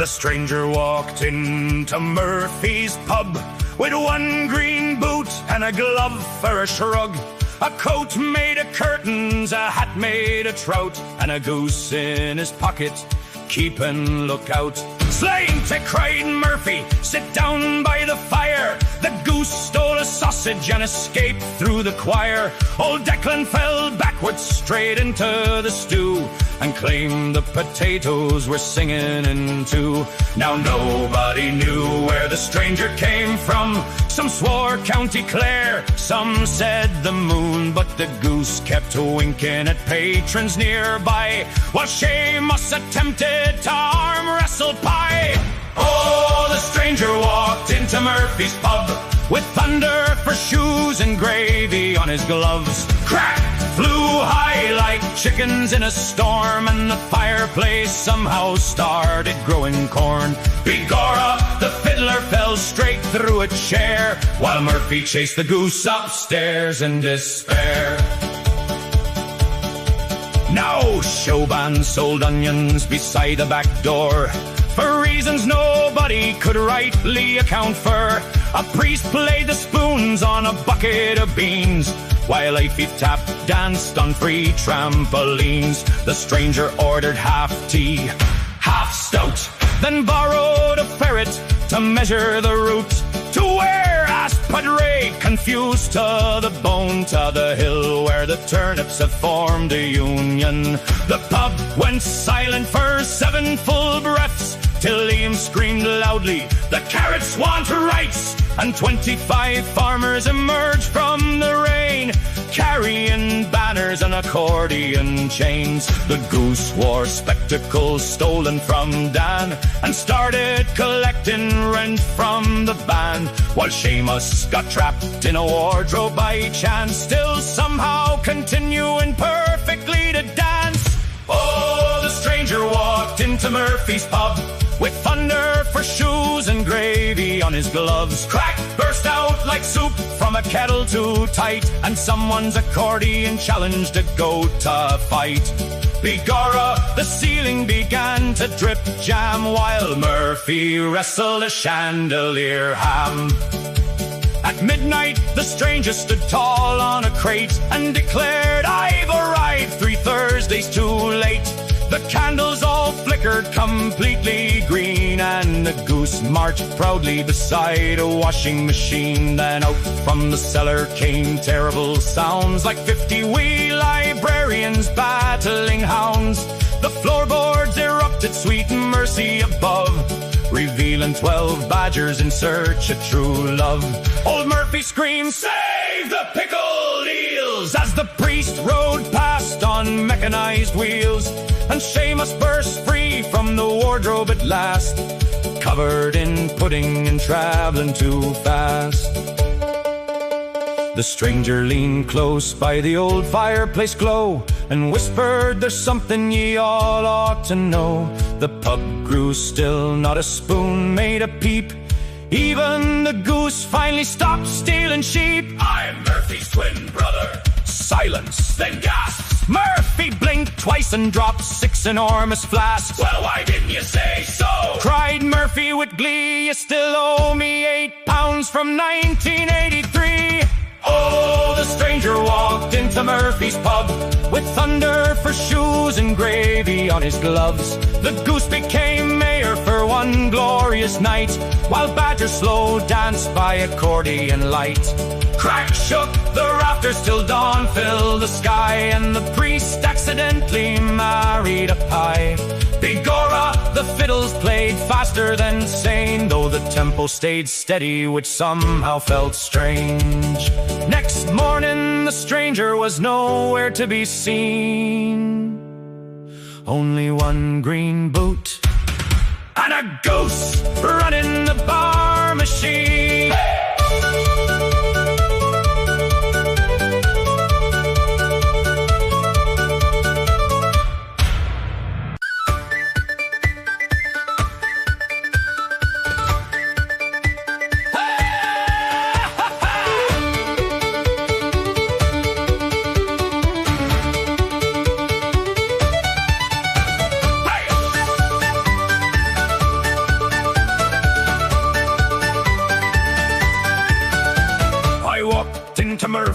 The stranger walked into Murphy's pub with one green boot and a glove for a shrug, a coat made of curtains, a hat made of trout, and a goose in his pocket, keeping lookout. Slainte, cried Murphy, sit down by the fire. The goose stole a sausage and escaped through the choir. Old Declan fell backwards straight into the stew and claimed the potatoes were singing in two. Now nobody knew where the stranger came from. Some swore County Clare, some said the moon, but the goose kept winking at patrons nearby, while Seamus attempted to arm wrestle Pie. Oh, the stranger walked into Murphy's pub with thunder for shoes and gravy on his gloves. Crack! Flew high like chickens in a storm, and the fireplace somehow started growing corn. Begorra, the fiddler fell straight through a chair, while Murphy chased the goose upstairs in despair. Now Showban sold onions beside the back door, for reasons nobody could rightly account for. A priest played the spoons on a bucket of beans, while a feet tap danced on free trampolines. The stranger ordered half tea, half stout, then borrowed a ferret to measure the route. To where, asked Padre, confused to the bone. To the hill where the turnips have formed a union. The pub went silent for 7 full breaths, till Liam screamed loudly, the carrots want rights, and 25 farmers emerged from the rain, carrying banners and accordion chains. The goose wore spectacles stolen from Dan, and started collecting rent from the band, while Seamus got trapped in a wardrobe by chance, still somehow continuing perfectly to dance. Oh, the stranger walked into Murphy's pub with thunder for shoes and gravy on his gloves. Crack burst out like soup from a kettle too tight, and someone's accordion challenged a goat to fight. Begorra, the ceiling began to drip jam, while Murphy wrestled a chandelier ham. At midnight, the stranger stood tall on a crate and declared, I've arrived 3 Thursdays too late. The candles all flickered completely green, and the goose marched proudly beside a washing machine. Then out from the cellar came terrible sounds, like 50 wee librarians battling hounds. The floorboards erupted sweet mercy above, revealing 12 badgers in search of true love. Old Murphy screamed, save the pickled eels, as the priest rode past on mechanized wheels. And Seamus burst free from the wardrobe at last, covered in pudding and traveling too fast. The stranger leaned close by the old fireplace glow and whispered, there's something ye all ought to know. The pub grew still, not a spoon made a peep. Even the goose finally stopped stealing sheep. I'm Murphy's twin brother. Silence, then gasps. Murphy blinked twice and dropped 6 enormous flasks. Well, why didn't you say so? Cried Murphy with glee. You still owe me £8 from 1983. Oh, the stranger walked into Murphy's pub with thunder for shoes and gravy on his gloves. The goose became mayor for one glorious night, while badgers slow danced by accordion light. Crack shook the rafters till dawn filled the sky, and the priest accidentally married a pie. Begorra, the fiddles played faster than sane, though the tempo stayed steady, which somehow felt strange. Next morning the stranger was nowhere to be seen, only one green boot and a goose running the bar machine. Hey!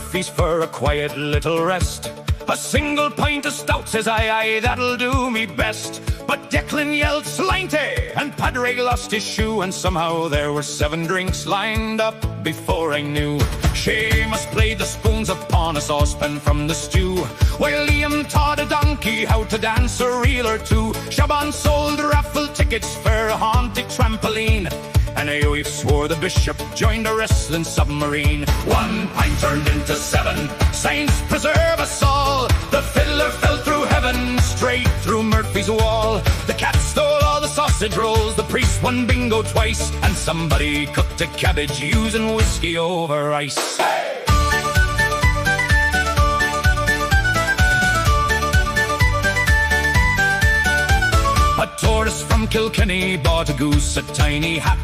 Murphy's for a quiet little rest. A single pint of stout, says I, that'll do me best. But Declan yelled slainte, and Padre lost his shoe, and somehow there were 7 drinks lined up before I knew. Seamus played the spoons upon a saucepan from the stew, while Liam taught a donkey how to dance a reel or two. Shaban sold raffle tickets for a haunted trampoline, and Aoife swore the bishop joined a wrestling submarine. 1 pint turned into 7, saints preserve us all. The fiddler fell through heaven, straight through Murphy's wall. The cat stole all the sausage rolls, the priest won bingo twice, and somebody cooked a cabbage using whiskey over ice. Hey! A tortoise from Kilkenny bought a goose a tiny hat,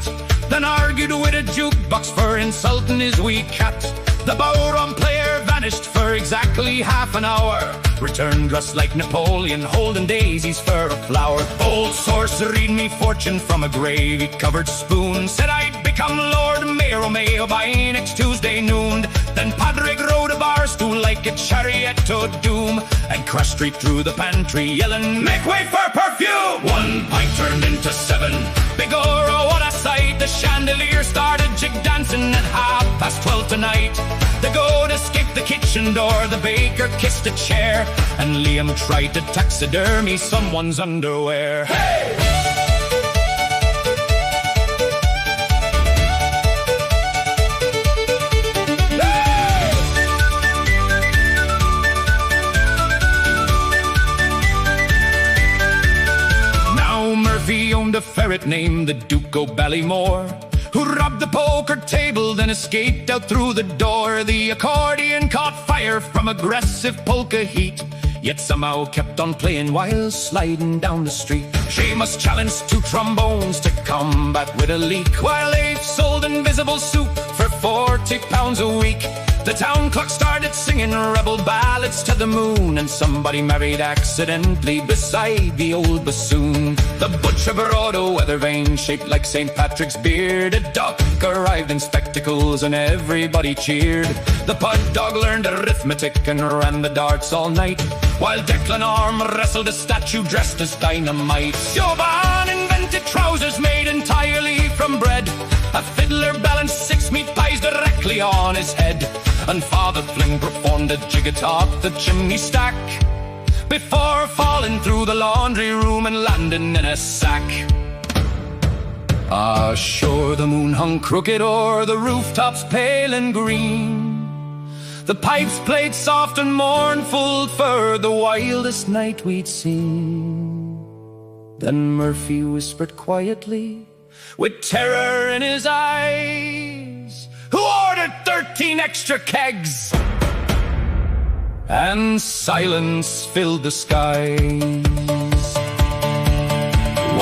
then argued with a jukebox for insulting his wee cat. The bowrum player vanished for exactly half an hour, returned dressed like Napoleon, holding daisies for a flower. Old sorcerer read me fortune from a gravy-covered spoon, said I'd become Lord Mayor O'Mayo by next Tuesday noon. Then Padraig rode a bar stool like a chariot to doom, and crashed straight through the pantry, yelling, "Make way for perfume!" 1 pint turned into 7. Begorra, what a sight! The chandelier started jig dancing at 12:30 tonight. The goat escaped the kitchen door, the baker kissed a chair, and Liam tried to taxidermy someone's underwear. Hey! Murphy owned a ferret named the Duke o' Ballymore, who robbed the poker table, then escaped out through the door. The accordion caught fire from aggressive polka heat, yet somehow kept on playing while sliding down the street. Seamus challenged 2 trombones to combat with a leak, while Abe sold invisible soup for £40 a week. The town clock started singing rebel ballads to the moon, and somebody married accidentally beside the old bassoon. The butcher brought a weather vane shaped like St. Patrick's beard. A duck arrived in spectacles and everybody cheered. The pud dog learned arithmetic and ran the darts all night, while Declan arm wrestled a statue dressed as dynamite. Jovan invented trousers made entirely from bread. A fiddler balanced 6 meat pies directly on his head, and Father Flynn performed a jig atop the chimney stack before falling through the laundry room and landing in a sack. Ah, sure, the moon hung crooked o'er the rooftops pale and green. The pipes played soft and mournful for the wildest night we'd seen. Then Murphy whispered quietly, with terror in his eyes, "Who ordered 13 extra kegs?" And silence filled the skies.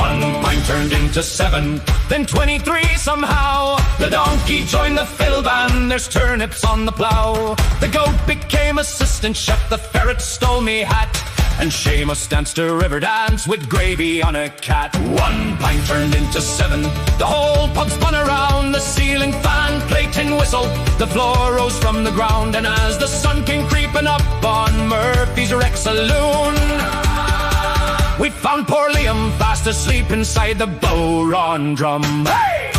1 pint turned into 7, then 23 somehow. The donkey joined the fiddle band, there's turnips on the plough. The goat became assistant chef, the ferret stole me hat, and Seamus danced a river dance with gravy on a cat. 1 pint turned into 7. The whole pub spun around, the ceiling fan played tin whistle. The floor rose from the ground, and as the sun came creeping up on Murphy's Wreck Saloon, we found poor Liam fast asleep inside the Bowron drum. Hey!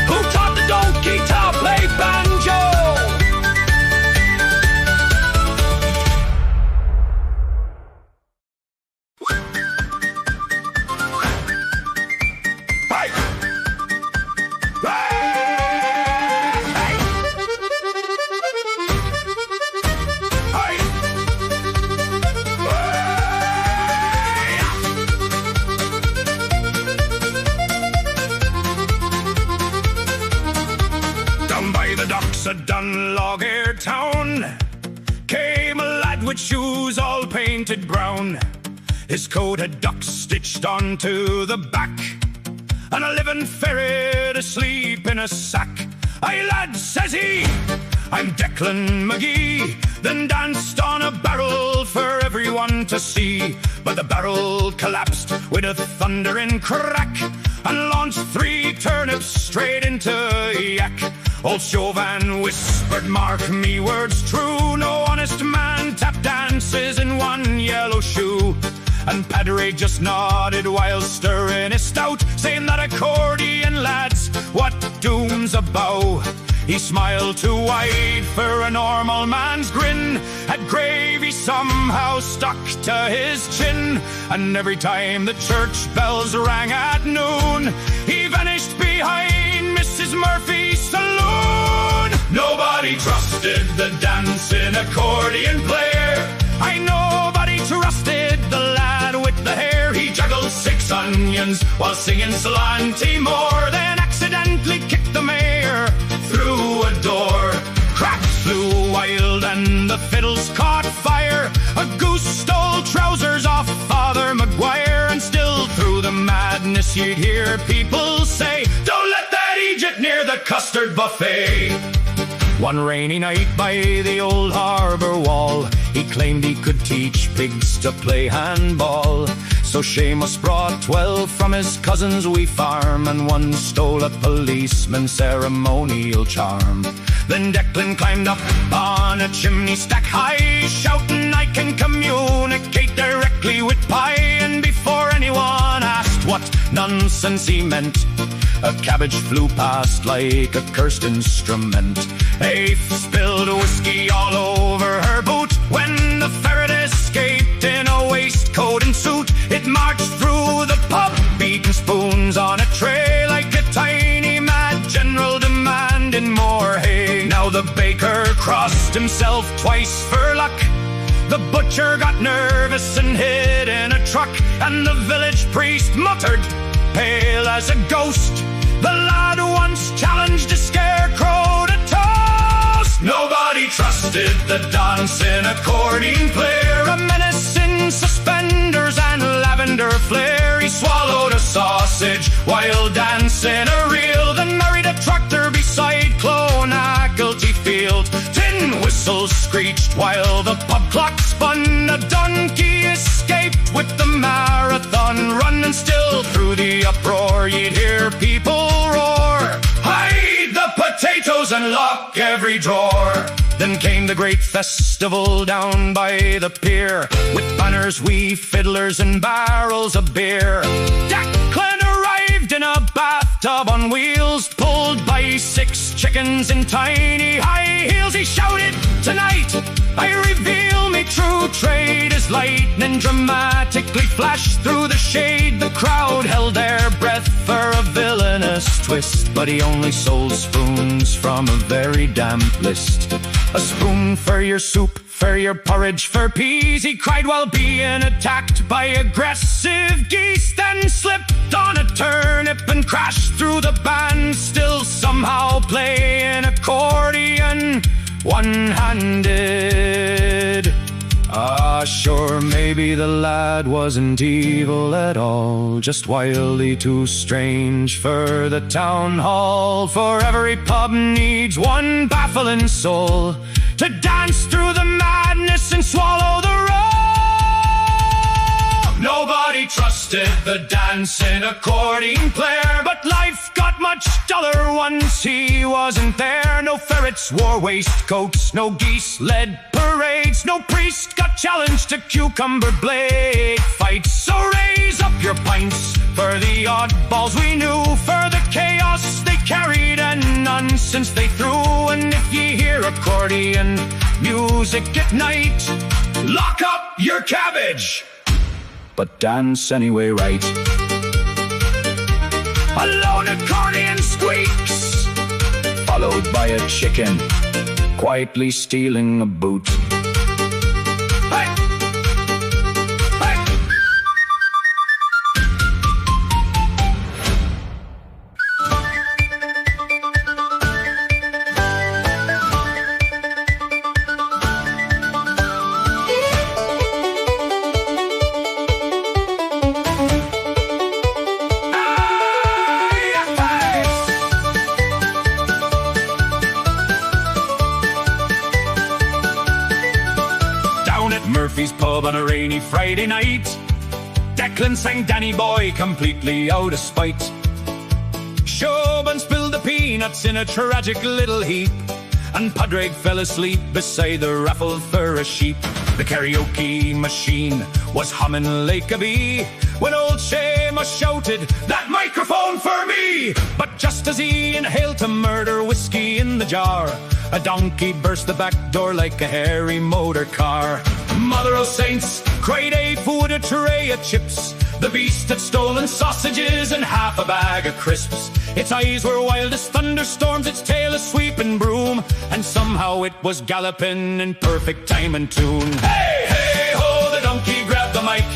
Who taught the donkey to play banjo? A Dunlogger town came a lad with shoes all painted brown. His coat had duck stitched onto the back, and a living ferret asleep in a sack. "Aye, lad," says he, "I'm Declan McGee." Then danced on a barrel for everyone to see. But the barrel collapsed with a thundering crack, and launched 3 turnips straight into yak. Old Chauvin whispered, mark me words true, no honest man tap dances in one yellow shoe. And Padre just nodded while stirring his stout, saying that accordion, lads, what doom's a bow. He smiled too wide for a normal man's grin, had gravy somehow stuck to his chin, and every time the church bells rang at noon, he vanished behind Mrs. Murphy's saloon. Nobody trusted the dancing accordion player. I nobody trusted the lad with the hair. He juggled 6 onions while singing Salante more, then accidentally kicked the mayor through a door. Crack flew wild and the fiddles caught fire. A goose stole trousers off Father Maguire, and still through the madness you'd hear people say, don't let that Egypt near the custard buffet. One rainy night by the old harbour wall, he claimed he could teach pigs to play handball. So Seamus brought 12 from his cousin's wee farm, and one stole a policeman's ceremonial charm. Then Declan climbed up on a chimney stack high, shouting, I can communicate directly with Pi. And before anyone asked what nonsense he meant, a cabbage flew past like a cursed instrument. Afe spilled whiskey all over her boot when the ferret escaped in a waistcoat and suit. It marched through the pub, beating spoons on a tray like a tiny mad general demanding more hay. Now the baker crossed himself twice for luck. The butcher got nervous and hid in a truck, and the village priest muttered, pale as a ghost, the lad once challenged a scarecrow to toast. Nobody trusted the dancing accordion player, a menace in suspenders and lavender flare. He swallowed a sausage while dancing a reel, then married a tractor beside Clonacklety Field. Tin whistles screeched while the pub clock spun. A donkey escaped with the marathon run, and still through the uproar you'd hear people roar, hide the potatoes and lock every drawer. Then came the great festival down by the pier, with banners, wee fiddlers and barrels of beer. Declan arrived in a bathtub on wheels, pulled by 6 chickens in tiny high heels. He shouted, tonight I reveal me true trade, as lightning dramatically flashed through the shade. The crowd held their breath for a villainous twist, but he only sold spoons from a very damp list. A spoon for your soup, for your porridge, for peas, he cried while being attacked by aggressive geese. Then slipped on a turnip and crashed through the band, still somehow playing accordion one-handed. Ah, sure, maybe the lad wasn't evil at all, just wildly too strange for the town hall. For every pub needs one baffling soul to dance through the madness and swallow the roll. Nobody trusted the dancing accordion player, but life got much duller once he wasn't there. No ferrets wore waistcoats, no geese led parades, no priest got challenged to cucumber blade fights. So raise up your pints for the oddballs we knew, for the chaos they carried and nonsense they threw. And if ye hear accordion music at night, lock up your cabbage, but dance anyway, right? A lone accordion squeaks, followed by a chicken quietly stealing a boot. Hey! Hey! Murphy's pub on a rainy Friday night, Declan sang Danny Boy completely out of spite. Chauvin spilled the peanut peanuts in a tragic little heap, and Padraig fell asleep beside the raffled for a sheep. The karaoke machine was humming like a bee when old Seamus shouted, "That microphone for me!" But just as he inhaled to murder whiskey in the jar, a donkey burst the back door like a hairy motor car. Mother o' saints, cried Abe with a tray of chips. The beast had stolen sausages and half a bag of crisps. Its eyes were wild as thunderstorms, its tail a sweeping broom, and somehow it was galloping in perfect time and tune. Hey, hey, ho, the donkey grabbed the mic,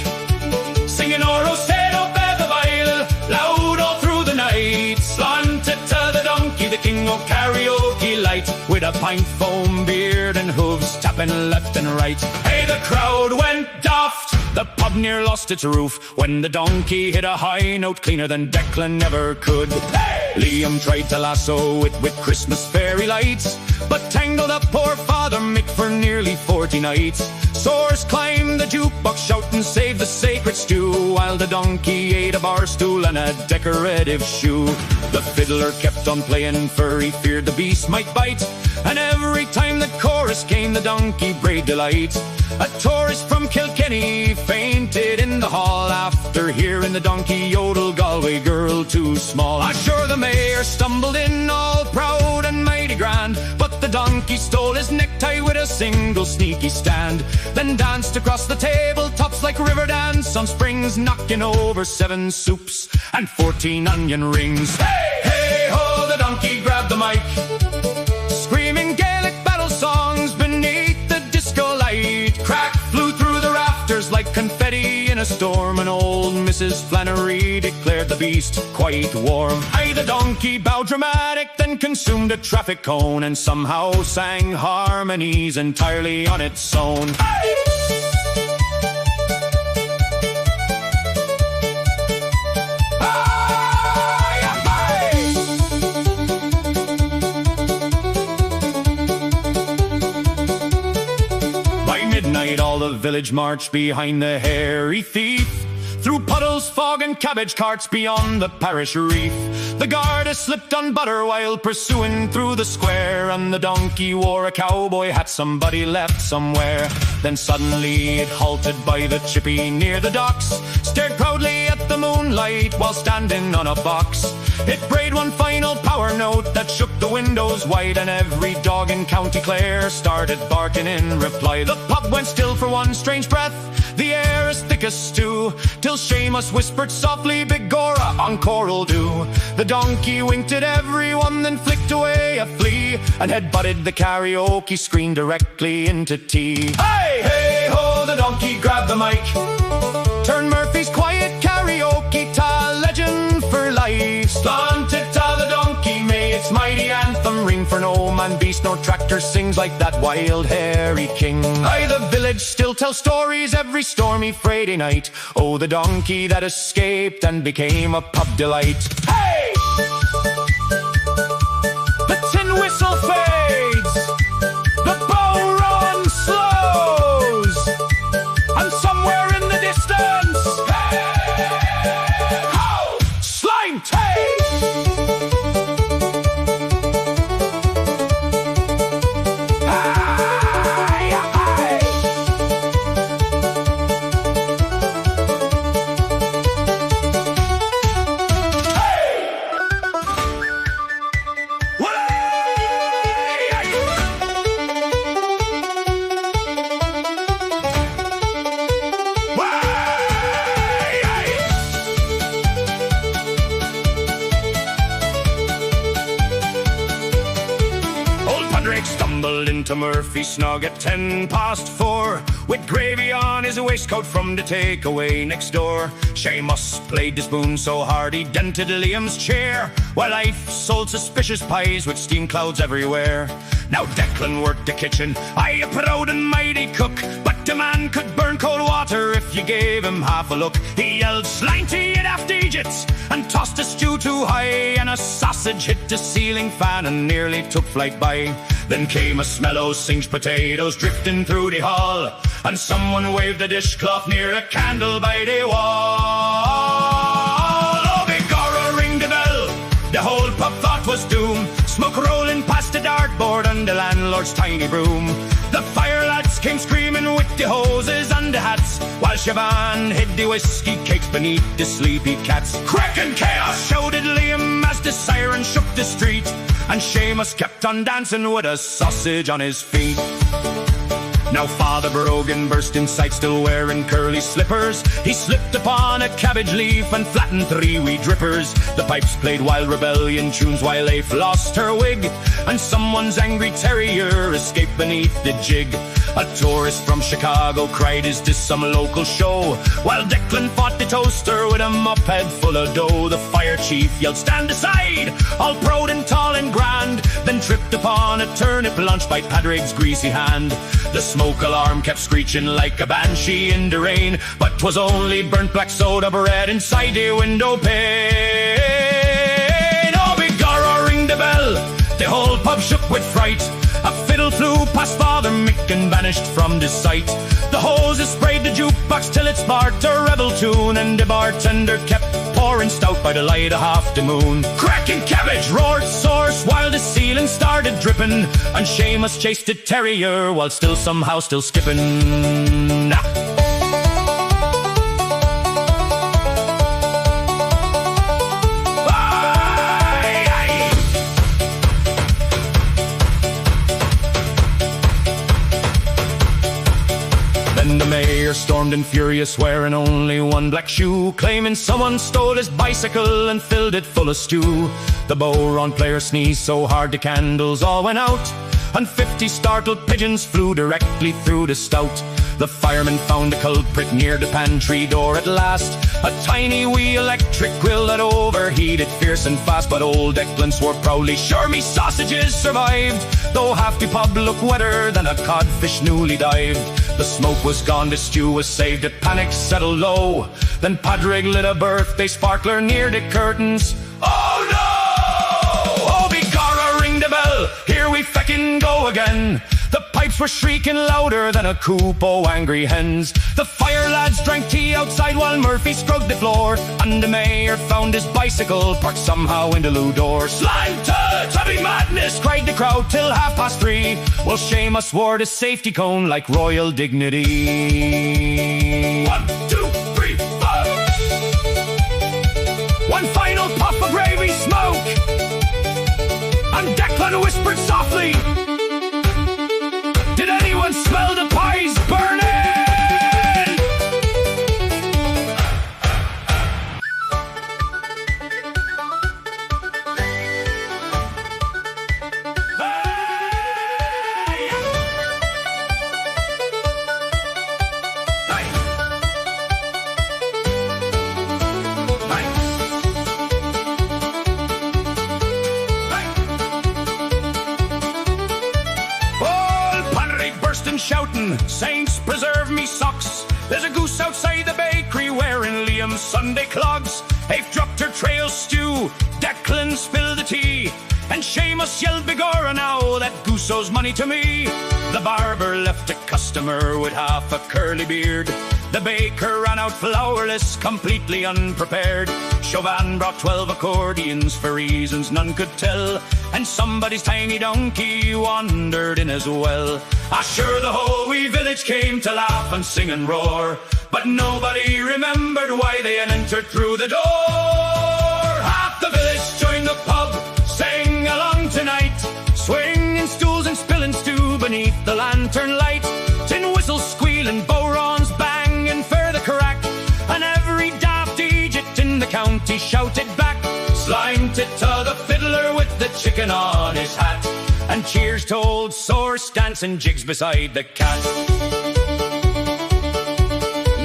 singing Oro said up at the viol, loud all through the night. Slanted to the donkey, the king of karaoke light, with a pint foam beard and hooves tapping left and right. Hey, the crowd went daft, the pub near lost its roof, when the donkey hit a high note cleaner than Declan ever could. Hey! Liam tried to lasso it with Christmas fairy lights, but tangled up poor Father Mick for nearly 40 nights. Sores climbed the jukebox shouting save the sacred stew, while the donkey ate a bar stool and a decorative shoe. The fiddler kept on playing for he feared the beast might bite, and every time the chorus came the donkey brayed delight. A tourist from Kilkenny fainted in the hall after hearing the donkey yodel, Galway girl too small. Sure, the mayor stumbled in all proud and mighty grand, but the donkey stole his necktie with a single sneaky stand, then danced across the tabletops like river dance on springs, knocking over 7 soups and 14 onion rings. Hey, hey, ho, the donkey grabbed the mic, screaming Gaelic battle songs beneath the disco light. Crack flew through the rafters like confetti in a storm, and old Mrs. Flannery declared the beast quite warm. Aye, the donkey bowed dramatic, then consumed a traffic cone, and somehow sang harmonies entirely on its own. Aye! All the village marched behind the hairy thief, through puddles, fog and cabbage carts beyond the parish reef. The guard slipped on butter while pursuing through the square, and the donkey wore a cowboy hat somebody left somewhere. Then suddenly it halted by the chippy near the docks, stared proudly at the moonlight while standing on a box. It brayed one final power note that shook the windows wide, and every dog in County Clare started barking in reply. The pub went still for one strange breath, the air as thick as stew, till Seamus whispered softly, "Begorra, encore'll do." The donkey winked at everyone, then flicked away a flea, and head-butted the karaoke screen directly into tea. Hey, hey, ho, the donkey grabbed the mic, turned Murphy's quiet karaoke to legend for life. Slanted to the donkey, may its mighty anthem ring, for no man, beast, nor tractor sings like that wild hairy king. Aye, the village still tells stories every stormy Friday night. Oh, the donkey that escaped and became a pub delight. Hey! The tin whistle fades, the bow run slows, and somewhere in the distance, hey, ho, slime tape. Stumbled into Murphy's snug at 4:10, with gravy on his waistcoat from the takeaway next door. Seamus played the spoon so hard he dented Liam's chair, while Life sold suspicious pies with steam clouds everywhere. Now Declan worked the kitchen, aye, a proud and mighty cook, but the man could burn cold water if you gave him half a look. He yelled slinty and after Egypt, and tossed a stew too high, and a sausage hit the ceiling fan and nearly took flight by. Then came a smell of singed potatoes drifting through the hall, and someone waved a dishcloth near a candle by the wall. Oh, begorra, ring the bell, the whole pub thought was doom. landlord's tiny broom. The fire lads came screaming with the hoses and the hats, while Siobhan hid the whiskey cakes beneath the sleepy cats. Crack and chaos, shouted Liam as the siren shook the street, and Seamus kept on dancing with a sausage on his feet. Now Father Brogan burst in sight, still wearing curly slippers. He slipped upon a cabbage leaf and flattened 3 wee drippers. The pipes played wild rebellion tunes while Aoife lost her wig, and someone's angry terrier escaped beneath the jig. A tourist from Chicago cried, "Is this some local show?" While Declan fought the toaster with a mop-head full of dough. The fire chief yelled, "Stand aside!" all proud and tall and grand, then tripped upon a turnip launched by Padraig's greasy hand. The smoke alarm kept screeching like a banshee in the rain, but 'twas only burnt black soda bread inside the window pane. Oh, begorra, ring the bell! The whole pub shook with fright. A fiddle flew past Father Mick and vanished from the sight. The hoses sprayed the jukebox till it sparked a rebel tune, and the bartender kept pouring stout by the light of half the moon. Cracking cabbage roared source while the ceiling started dripping, and Seamus chased the terrier while still somehow still skipping. Then the mayor stormed in furious, wearing only one black shoe, claiming someone stole his bicycle and filled it full of stew. The Bowron player sneezed so hard the candles all went out, and 50 startled pigeons flew directly through the stout. The firemen found the culprit near the pantry door at last, a tiny wee electric grill that overheated fierce and fast. But old Declan swore proudly, "Sure me sausages survived, though half the pub looked wetter than a codfish newly dived." The smoke was gone, the stew was saved, the panic settled low. Then Padraig lit a birthday sparkler near the curtains. Oh no! Oh, begorra, ring the bell, here we feckin' go again. The pipes were shrieking louder than a coop o' angry hens. The fire lads drank tea outside while Murphy scrubbed the floor, and the mayor found his bicycle parked somehow in the loo door. "Slime to be madness!" cried the crowd till 3:30. Well, Seamus wore the safety cone like royal dignity. 1, 2, 3, 4. One final puff of gravy smoke, and Declan whispered softly, "Did anyone smell the pies burning?" Shouting, "Saints preserve me socks! There's a goose outside the bakery wearing Liam's Sunday clogs." Aoife dropped her trail stew, Declan spilled the tea, and Seamus yelled, "Begorra now, that goose owes money to me." The barber left a customer with half a curly beard. The baker ran out flourless, completely unprepared. Chauvin brought 12 accordions for reasons none could tell, and somebody's tiny donkey wandered in as well. Sure, the whole wee village came to laugh and sing and roar, but nobody remembered why they had entered through the door. Half the village joined the pub, sang along tonight, swinging stools and spilling stew beneath the lantern light. Tin whistles squealing, Bowrons banging for the crack, and every daft Egypt in the county shouted back. Slimed it to the fiddler with the chicken on his hat, and cheers to old Source dancing jigs beside the cat.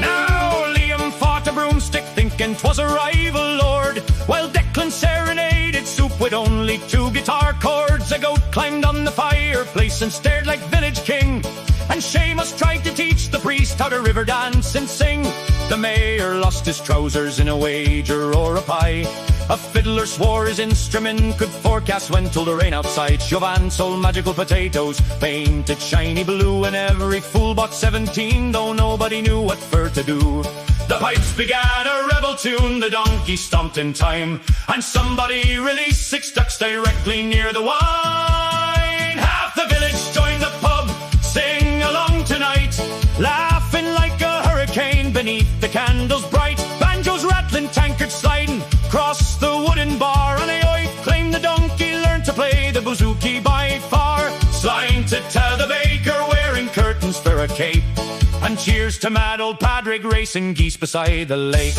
Now Liam fought a broomstick thinking 'twas a rival lord, while Declan serenaded soup with only 2 guitar chords. A goat climbed on the fireplace and stared like village king, and Seamus tried to teach the priest how to river dance and sing. The mayor lost his trousers in a wager or a pie. A fiddler swore his instrument could forecast when till the rain outside. Chauvin sold magical potatoes, painted shiny blue, and every fool bought 17, though nobody knew what for to do. The pipes began a rebel tune, the donkey stomped in time, and somebody released 6 ducks directly near the wine. Half the village joined Slanted to the baker wearing curtains for a cape, and cheers to mad old Padraig racing geese beside the lake.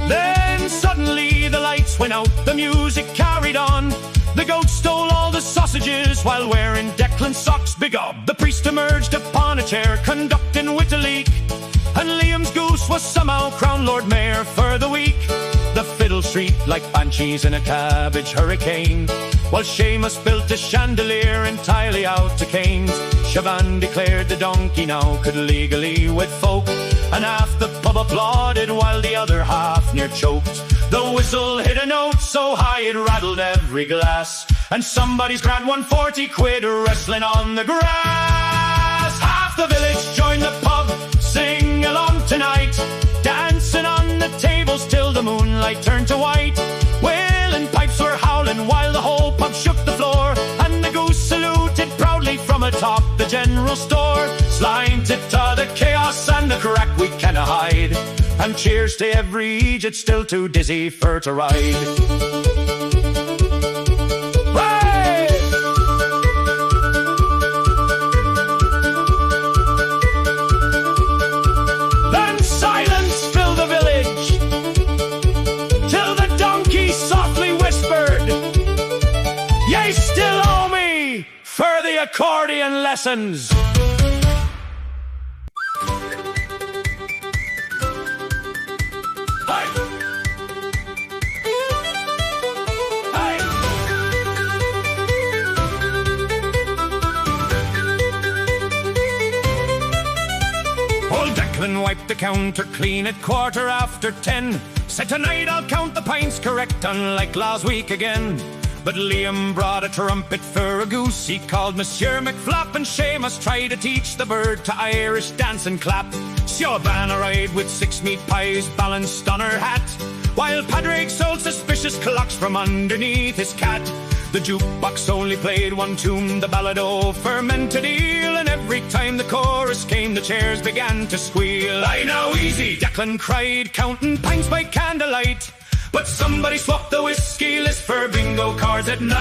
Then suddenly the lights went out, the music carried on. The goat stole all the sausages while wearing Declan socks begob. The priest emerged upon a chair conducting with a leak, and Liam's goose was somehow crowned Lord Mayor for the week. The fiddle shrieked like banshees in a cabbage hurricane, while Seamus built a chandelier entirely out of canes. Siobhan declared the donkey now could legally wed folk, and half the pub applauded while the other half near choked. The whistle hit a note so high it rattled every glass, and somebody's grand won 40 quid wrestling on the grass. Half the village joined the pub, sing along tonight, dancing on the tables till the moonlight turned to white. Wailing pipes were howling while the whole pub shook the floor, and the goose saluted proudly from atop the general store. Slanted to the chaos and the crack we cannot hide, and cheers to every Egypt still too dizzy for to ride. For the accordion lessons. Hi. Hi. Old Declan wiped the counter clean at 10:15. Said tonight I'll count the pints correct, unlike last week again. But Liam brought a trumpet for a goose he called Monsieur McFlap, and Seamus tried to teach the bird to Irish dance and clap. Siobhan arrived with 6 meat pies balanced on her hat, while Padraig sold suspicious clocks from underneath his cat. The jukebox only played one tune, the ballad o' fermented eel, and every time the chorus came the chairs began to squeal. "Aye now easy," Declan cried, counting pints by candlelight. But somebody swapped the whiskey list for bingo cards at night.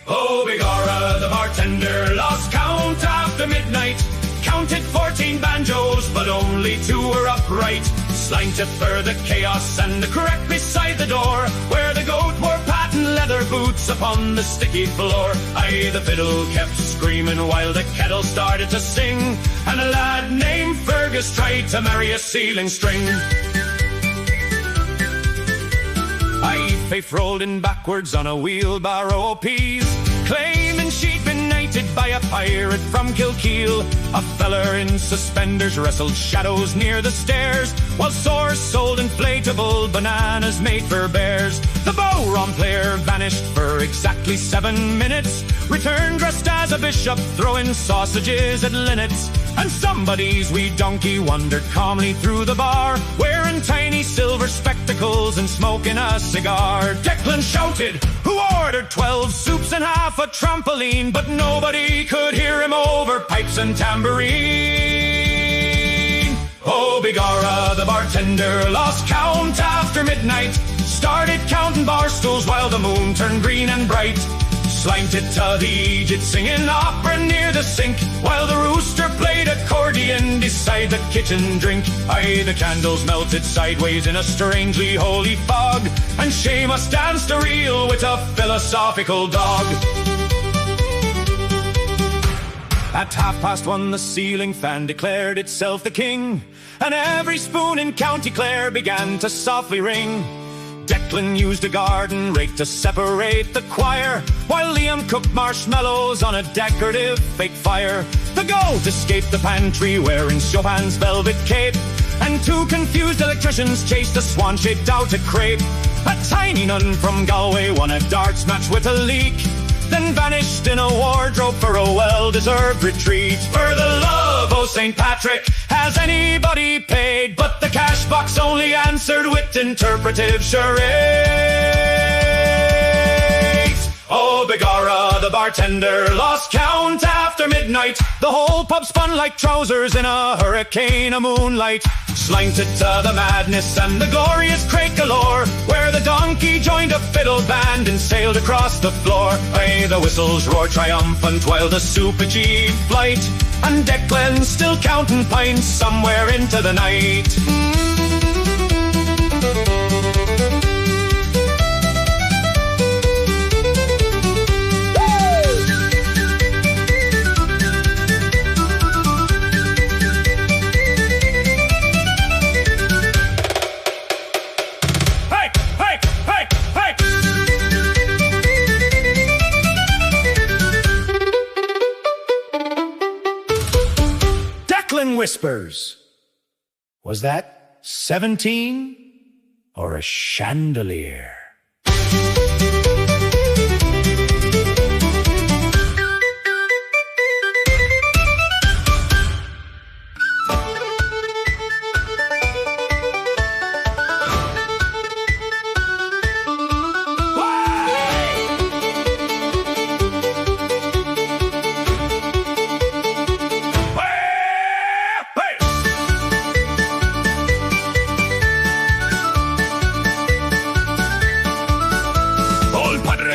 Oh, Begorra, the bartender, lost count after midnight. Counted 14 banjos, but only 2 were upright. Slanted for the chaos and the crack beside the door, where the goat wore patent leather boots upon the sticky floor. Aye, the fiddle kept screaming while the kettle started to sing, and a lad named Fergus tried to marry a ceiling string. Aye, Faith rolled in backwards on a wheelbarrow of peas, claiming she'd been knighted by a pirate from Kilkeel. A feller in suspenders wrestled shadows near the stairs, while Source sold inflatable bananas made for bears. The bowron player vanished for exactly 7 minutes, returned dressed as a bishop, throwing sausages at linnets. And somebody's wee donkey wandered calmly through the bar, wearing tiny silver spectacles and smoking a cigar. Declan shouted, who ordered 12 soups and half a trampoline, but nobody could hear him over pipes and tambourine. Oh, Begorra, the bartender, lost count after midnight, started counting bar stools while the moon turned green and bright. Slanted to the Egypt singing opera near the sink, while the rooster played accordion beside the kitchen drink. Aye, the candles melted sideways in a strangely holy fog, and Seamus danced a reel with a philosophical dog. At 1:30 the ceiling fan declared itself the king, and every spoon in County Clare began to softly ring. Declan used a garden rake to separate the choir, while Liam cooked marshmallows on a decorative fake fire. The goat escaped the pantry wearing Chopin's velvet cape, and 2 confused electricians chased a swan-shaped out of crepe. A tiny nun from Galway won a darts match with a leak, then vanished in a wardrobe for a well-deserved retreat. For the love o' St. Patrick, has anybody paid? But the cash box only answered with interpretive charades. Oh, begorra, the bartender lost count after midnight. The whole pub spun like trousers in a hurricane of moonlight. Slanted to the madness and the glorious crake galore, where the donkey joined a fiddle band and sailed across the floor. Aye, the whistles roared triumphant while the soup achieved flight, and Declan still counting pints somewhere into the night. Whispers. Was that 17 or a chandelier?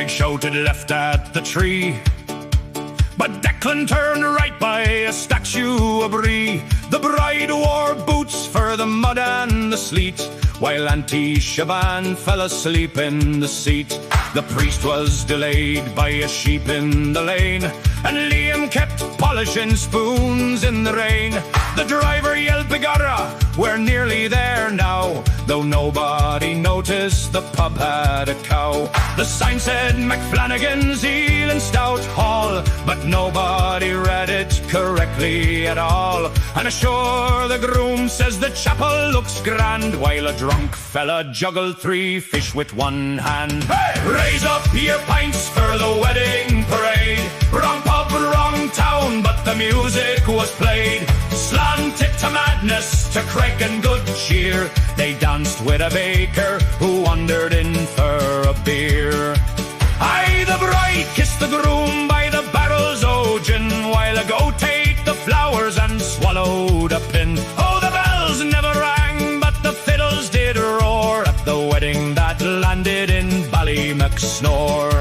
Shouted left at the tree, but Declan turned right by a statue of Brie. The bride wore boots for the mud and the sleet, while Auntie Shaban fell asleep in the seat. The priest was delayed by a sheep in the lane, and Liam kept polishing spoons in the rain. The driver yelled, begorra, we're nearly there now, though nobody noticed the pub had a cow. The sign said McFlanagan's Eel and Stout Hall, but nobody read it correctly at all. And ashore the groom says the chapel looks grand, while a drunk fella juggled 3 fish with one hand. Hey! Raise up your pints for the wedding parade. Wrong pub, wrong town, but the music was played. Slanted to madness, to crack and good cheer. They danced with a baker who wandered in for a beer. Aye, the bride kissed the groom by the barrels o' gin, while a goat ate the flowers and swallowed a pin. Oh, the bells never rang, but the fiddles did roar at the wedding that landed in Ballymacsnore.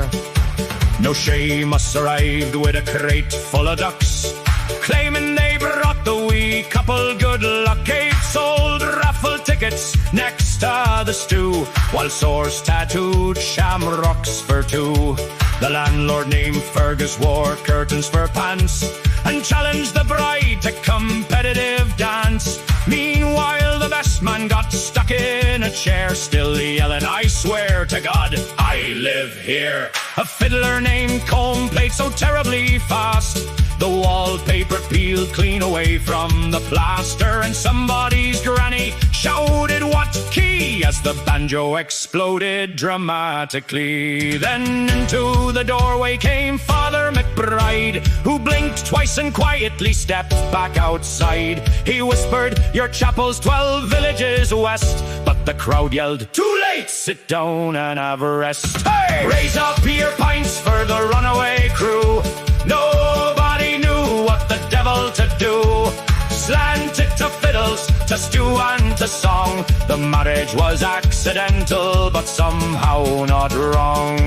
No Seamus arrived with a crate full of ducks, claiming they brought the wee couple good luck. Kate sold raffle tickets next to the stew, while Source tattooed shamrocks for 2. The landlord named Fergus wore curtains for pants and challenged the bride to competitive dance. Meanwhile the best man got stuck in a chair, still yelling, I swear to God, I live here. A fiddler named Combe played so terribly fast, the wallpaper peeled clean away from the plaster, and somebody's granny shouted, what key, as the banjo exploded dramatically. Then into the doorway came Father McBride, who blinked twice and quietly stepped back outside. He whispered, your chapel's 12 villages west, but the crowd yelled, too late, sit down and have a rest. Hey! Raise up your pints for the runaway crew. Nobody knew what the devil to do. Slanted to fiddles, to stew and to song. The marriage was accidental, but somehow not wrong.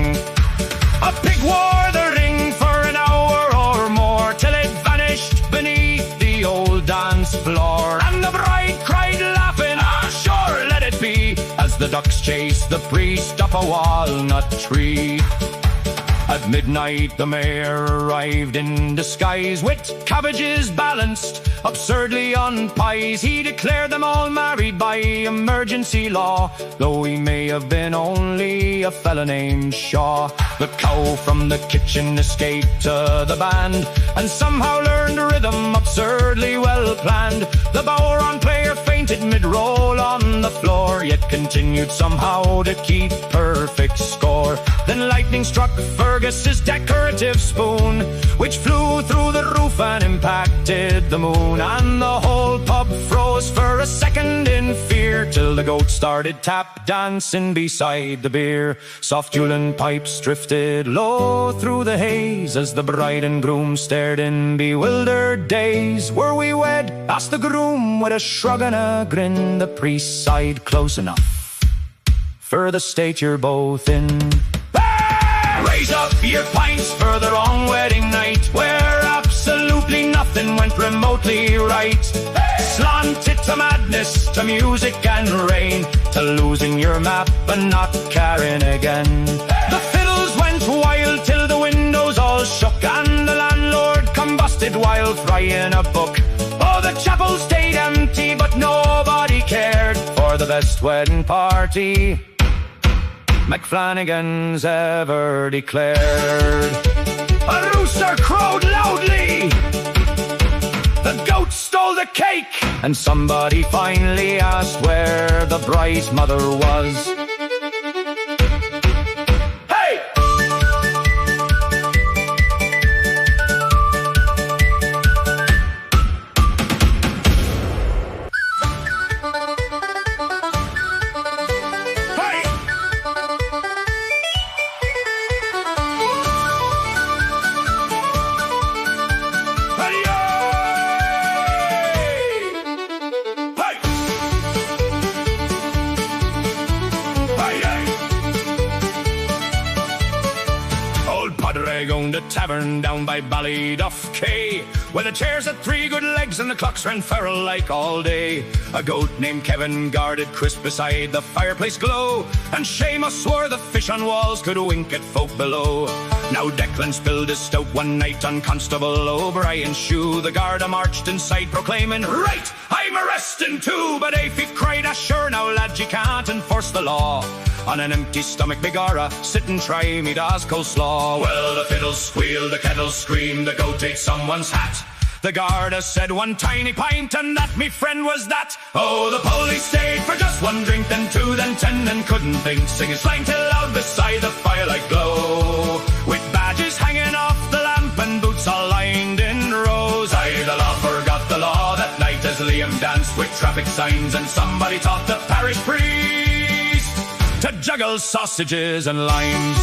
A pig wore the ring for an hour or more, till it vanished beneath the old dance floor. And the bride cried laughing, ah sure, let it be, as the ducks chased the priest up a walnut tree. At midnight the mayor arrived in disguise, with cabbages balanced absurdly on pies. He declared them all married by emergency law, though he may have been only a fella named Shaw. The cow from the kitchen escaped to the band, and somehow learned rhythm absurdly well planned. The Boweron player fainted mid-roll on the floor, yet continued somehow to keep perfect score. Then lightning struck Fergus's decorative spoon, which flew through the roof roof and impacted the moon, and the whole pub froze for a second in fear, till the goat started tap dancing beside the beer. Soft Julian pipes drifted low through the haze as the bride and groom stared in bewildered daze. Were we wed? Asked the groom with a shrug and a grin. The priest sighed, close enough for the state you're both in. Raise up your pints for the wrong wedding night, where absolutely nothing went remotely right. Slanted to madness, to music and rain, to losing your map and not caring again. The fiddles went wild till the windows all shook, and the landlord combusted while frying a book. Oh, the chapel stayed empty, but nobody cared for the best wedding party McFlanagan's ever declared. A rooster crowed loudly, the goat stole the cake, and somebody finally asked where the bride's mother was. Owned a tavern down by Ballyduff Quay, where the chairs had 3 good legs and the clocks ran feral like all day. A goat named Kevin guarded crisp beside the fireplace glow, and Seamus swore the fish on walls could wink at folk below. Now Declan spilled his stout one night on Constable O'Brien's shoe. The Garda marched inside proclaiming, "Right, I'm arresting too." But Afife cried, "Ah sure now lad, you can't enforce the law on an empty stomach, begorra, sit and try me Daz coleslaw." Well, the fiddles squealed, the kettles screamed, the goat ate someone's hat. The Garda said 1 tiny pint, and that, me friend, was that. Oh, the police stayed for just 1 drink, then 2, then 10, and couldn't think, singing slang till loud beside the firelight glow, with badges hanging off the lamp and boots all lined in rows. Aye, the law forgot the law that night as Liam danced with traffic signs, and somebody taught the parish priest to juggle sausages and limes.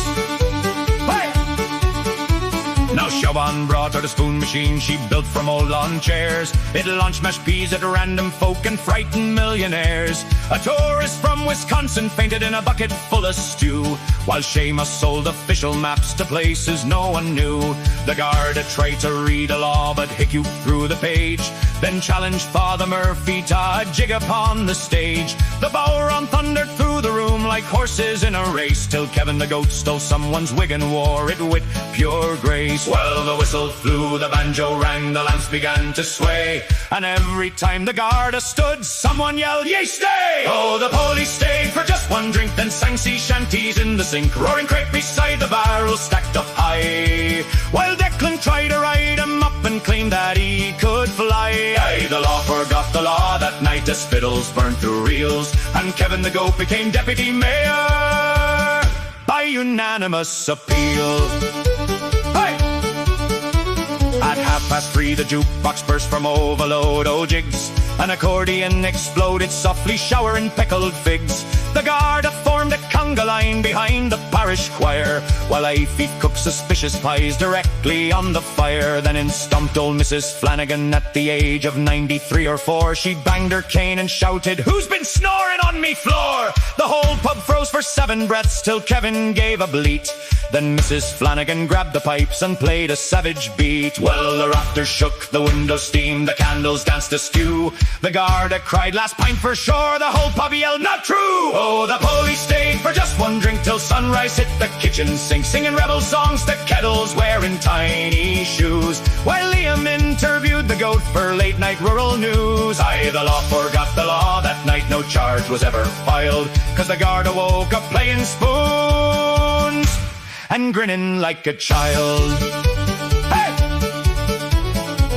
Hey! Now Siobhan brought her the spoon machine she built from old lawn chairs. It launched mashed peas at random folk and frightened millionaires. A tourist from Wisconsin fainted in a bucket full of stew, while Seamus sold official maps to places no one knew. The Garda tried to read a law but hiccuped through the page, then challenged Father Murphy to a jig upon the stage. The Bowron thundered through the room like horses in a race, till Kevin the goat stole someone's wig and wore it with pure grace. Well, the whistle flew, the banjo rang, the lamps began to sway, and every time the Garda stood, someone yelled, "Ye stay!" Oh, the police stayed for just 1 drink, then sang sea shanties in the sink, roaring crepe beside the barrel stacked up high, while Declan tried to ride him up and claimed that he could fly. Aye, the law forgot the law that night as fiddles burned through reels, and Kevin the goat became deputy mayor by unanimous appeal. At 3:30 the jukebox burst from overload, oh jigs. An accordion exploded softly, showering pickled figs. The Garda formed a conga line behind the parish choir, while Afife cooked suspicious pies directly on the fire. Then in stomped old Mrs. Flanagan at the age of 93 or 4. She banged her cane and shouted, "Who's been snoring on me floor?" The whole pub froze for 7 breaths till Kevin gave a bleat. Then Mrs. Flanagan grabbed the pipes and played a savage beat. Well, the rafters shook, the windows steamed, the candles danced askew. The Garda cried, "Last pint for sure," the whole pub yelled, "Not true!" Oh, the police stayed for just 1 drink till sunrise hit the kitchen sink, singing rebel songs to kettles wearing tiny shoes, while Liam interviewed the goat for late night rural news. Aye, the law forgot the law that night, no charge was ever filed, 'cause the Garda woke up playing spoons and grinning like a child. Hey!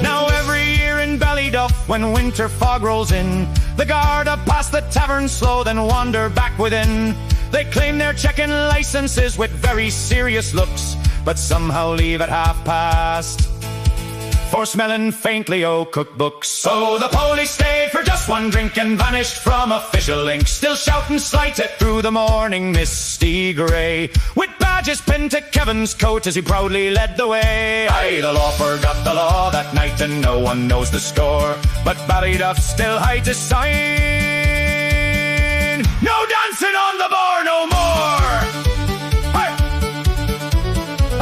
Now every year in Ballyduff, when winter fog rolls in, the Garda pass the tavern slow, then wander back within. They claim they're checking licenses with very serious looks, but somehow leave at 5:30 for smelling faintly o' cookbooks. So the police stayed for just one drink and vanished from official link, still shouting slighted through the morning misty grey, with badges pinned to Kevin's coat as he proudly led the way. Aye, the law forgot the law that night and no one knows the score, but Ballyduff still hides his sign. No dancing on the bar no more! Hey!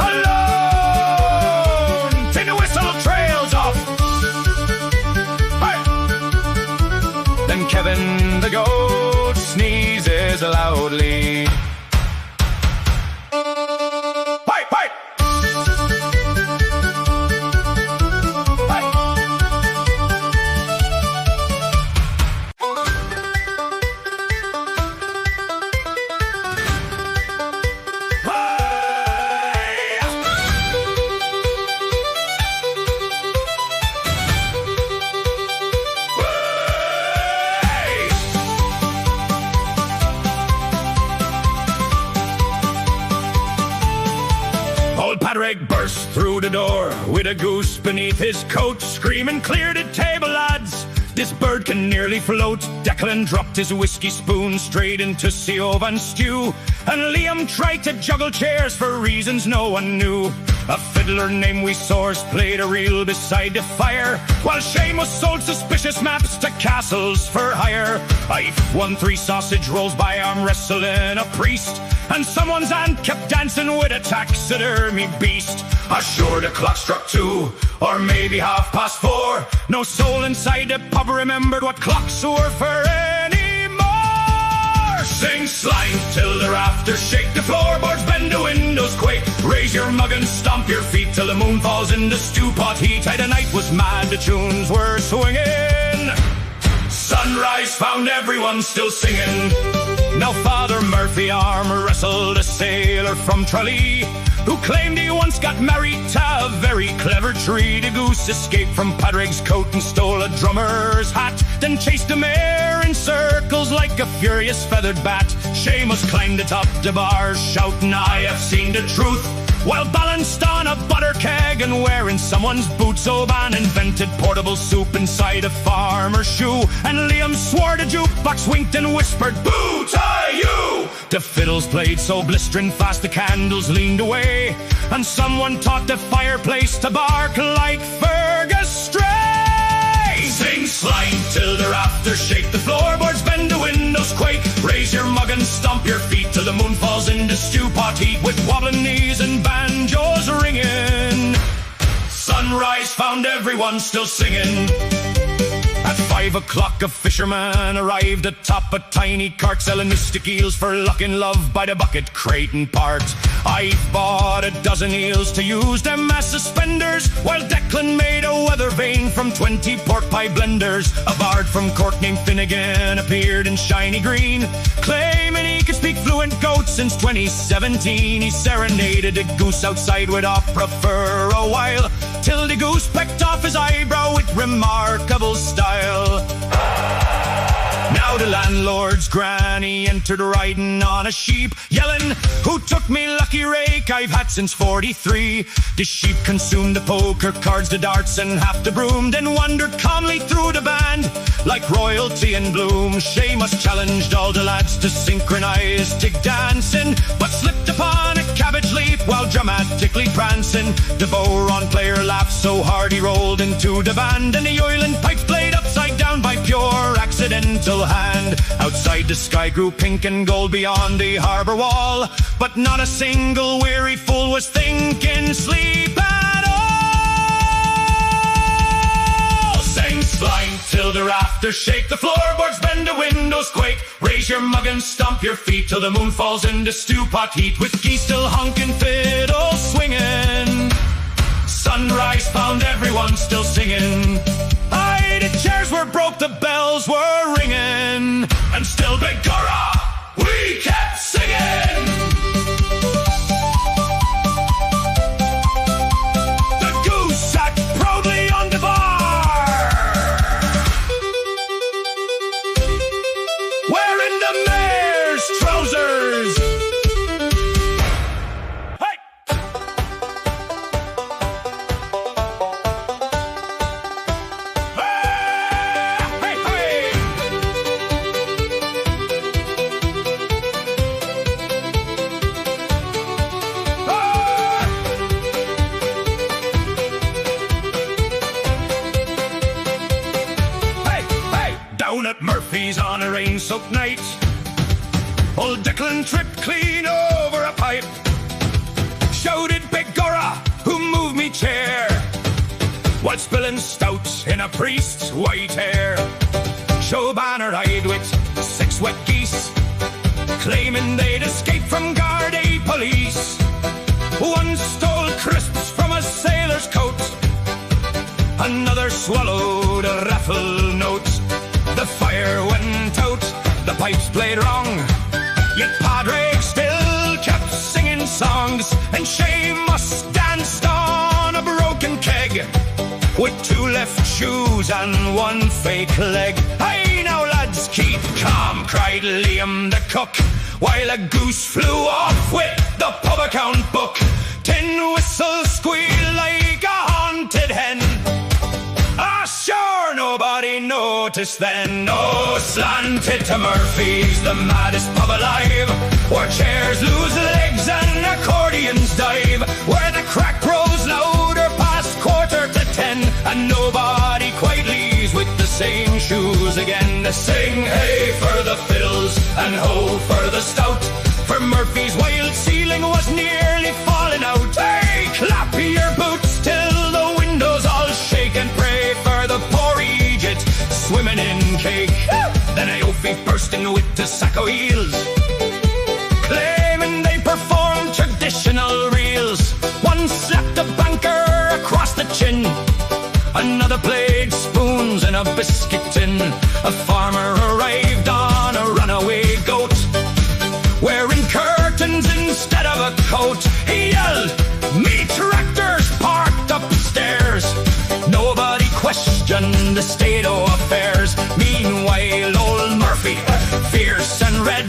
Alone! Till the whistle trails off! Hey! Then Kevin the goat sneezes loudly. Padraig burst through the door with a goose beneath his coat, screaming, "Clear the table, lads! This bird can nearly float." Declan dropped his whiskey spoon straight into Siobhan's stew, and Liam tried to juggle chairs for reasons no one knew. A fiddler named Wee Source played a reel beside the fire, while Seamus sold suspicious maps to castles for hire. Ife won 3 sausage rolls by arm wrestling a priest, and someone's aunt kept dancing with a taxidermy beast. Sure, the clock struck 2, or maybe 4:30. No soul inside the pub remembered what clocks were for anymore. Sing slime till the rafters shake, the floorboards bend, the windows quake. Raise your mug and stomp your feet till the moon falls in the stew pot heat. Aye, the night was mad, the tunes were swinging. Sunrise found everyone still singing. Now Father Murphy arm wrestled a sailor from Tralee, who claimed he once got married to a very clever tree. The goose escaped from Padraig's coat and stole a drummer's hat, then chased the mare in circles like a furious feathered bat. Seamus climbed atop the bar, shouting, "I have seen the truth," while balanced on a butter keg and wearing someone's boots. Oban invented portable soup inside a farmer's shoe, and Liam swore the jukebox winked and whispered, "Boo, tie you!" The fiddles played so blistering fast the candles leaned away, and someone taught the fireplace to bark like Fergus Stray. Sing slime till the rafters shake, the floorboards bend, the windows quake. Raise your mug and stomp your feet till the moon falls in the stew pot heat, with wobbling knees and banjos ringing. Sunrise found everyone still singing. At 5 o'clock a fisherman arrived atop a tiny cart, selling mystic eels for luck and love by the bucket crate and part. I've bought a dozen eels to use them as suspenders, while Declan made a weather vane from 20 pork pie blenders. A bard from Cork named Finnegan appeared in shiny green, claiming he could speak fluent goat since 2017. He serenaded a goose outside with opera for a while, till the goose pecked off his eyebrow with remarkable style. Now the landlord's granny entered riding on a sheep, yelling, "Who took me lucky rake I've had since 43? The sheep consumed the poker cards, the darts and half the broom, then wandered calmly through the band like royalty in bloom. Seamus challenged all the lads to synchronize tig dancing, but slipped upon a cabbage leaf while dramatically prancing. The Boron player laughed so hard he rolled into the band, and the oiling pipes played upside down by pure accidental hand. Outside the sky grew pink and gold beyond the harbour wall, but not a single weary fool was thinking sleep at all. Sing slime till the rafters shake, the floorboards bend, the windows quake. Raise your mug and stomp your feet till the moon falls in the stew pot heat, with geese still honking, fiddles swinging. Sunrise found everyone still singing. Aye, the chairs were broke, the bells were ringing, and still begorra, we kept singing. The goose sat proudly on the bar, wearing the mare's trousers. Hey! rain-soaked night, old Declan tripped clean over a pipe. Shouted Begorra, who moved me chair, while spilling stout in a priest's white hair. Joe Banner eyed with 6 wet geese, claiming they'd escaped from Gardaí police. One stole crisps from a sailor's coat, another swallowed a raffle note. The fire went out, the pipes played wrong, yet Padraig still kept singing songs. And Seamus danced on a broken keg, with 2 left shoes and 1 fake leg. Hey now lads, keep calm, cried Liam the cook, while a goose flew off with the pub account book. Tin whistles squeal like a haunted hen. Ah, sure, nobody noticed then. Oh, slanted to Murphy's, the maddest pub alive, where chairs lose legs and accordions dive, where the crack grows louder past 10:15, and nobody quite leaves with the same shoes again. To sing hey for the fiddles and ho for the stout, for Murphy's wild ceiling was nearly falling out. Hey, clap your boots till the windows all shake, and pray for the poor Egypt swimming in cake. Then Aoife bursting with the sack of eels, claiming they performed traditional reels. One slapped a banker across the chin, another played spoons in a biscuit tin. A farmer arrived on a runaway goat, wearing curtains instead of a coat. He yelled, "Me tractor's parked upstairs." Nobody questioned the state of affairs. Meanwhile, old Murphy, fierce and red,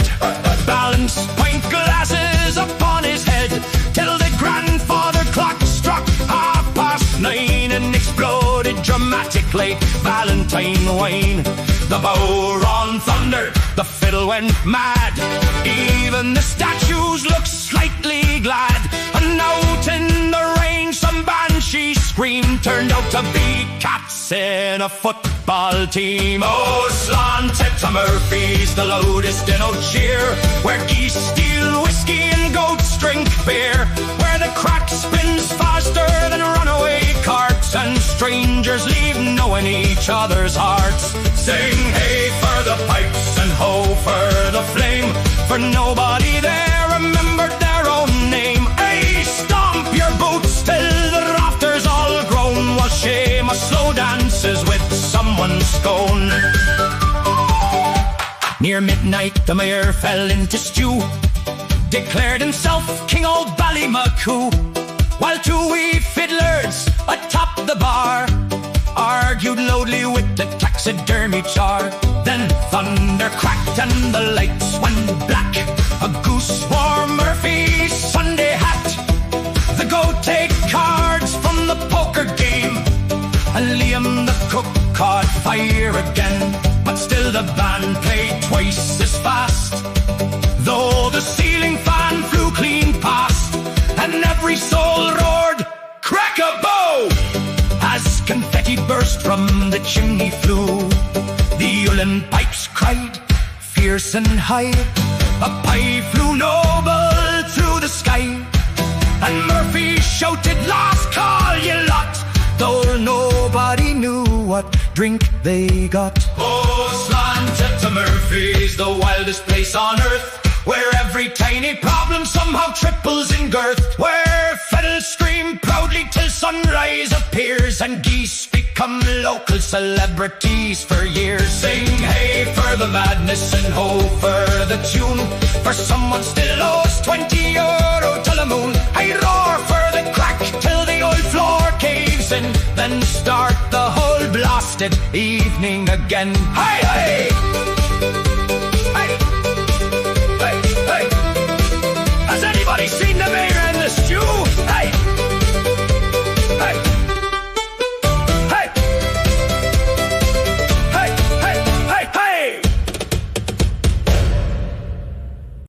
balanced pint glasses upon his head, till the grandfather clock struck 9:30 and exploded dramatically Valentine wine. The bow-ron thundered, the fiddle went mad, even the statues looked slightly glad. And out in the rain some banshee scream turned out to be cats in a football team. Oh, slanted to Murphy's, the loudest in cheer, where geese steal whiskey and goats drink beer, where the crack spins faster than runaway carts, and strangers leave knowing each other's hearts. Sing hey for the pipes and ho for the flame, for nobody there remembered their own name. Hey, stomp your boots till the rafters all groan, while Seamus slow dances with someone's scone. Near midnight the mayor fell into stew, declared himself King o' Ballymacoo, while 2 wee fiddlers atop the bar argued loudly with the taxidermy char. Then thunder cracked and the lights went black. A goose wore Murphy's Sunday hat. The goat take cards from the poker game, and Liam the cook caught fire again. But still the band played twice as fast, though the ceiling fan flew clean past, and every soul roared crack-a-bow as confetti burst from the chimney flue. The Ulen pipes cried fierce and high, a pipe flew noble through the sky, and Murphy shouted, "Last call, ye lot," though nobody knew what drink they got. Oh, slanted to Murphy's, the wildest place on earth, where every tiny problem somehow triples in girth, where fiddles scream proudly till sunrise appears, and geese become local celebrities for years. Sing hey for the madness and ho for the tune, for someone still owes €20 till the moon. I roar for the crack till the old floor caves in, then start the whole blasted evening again. Hey, hey!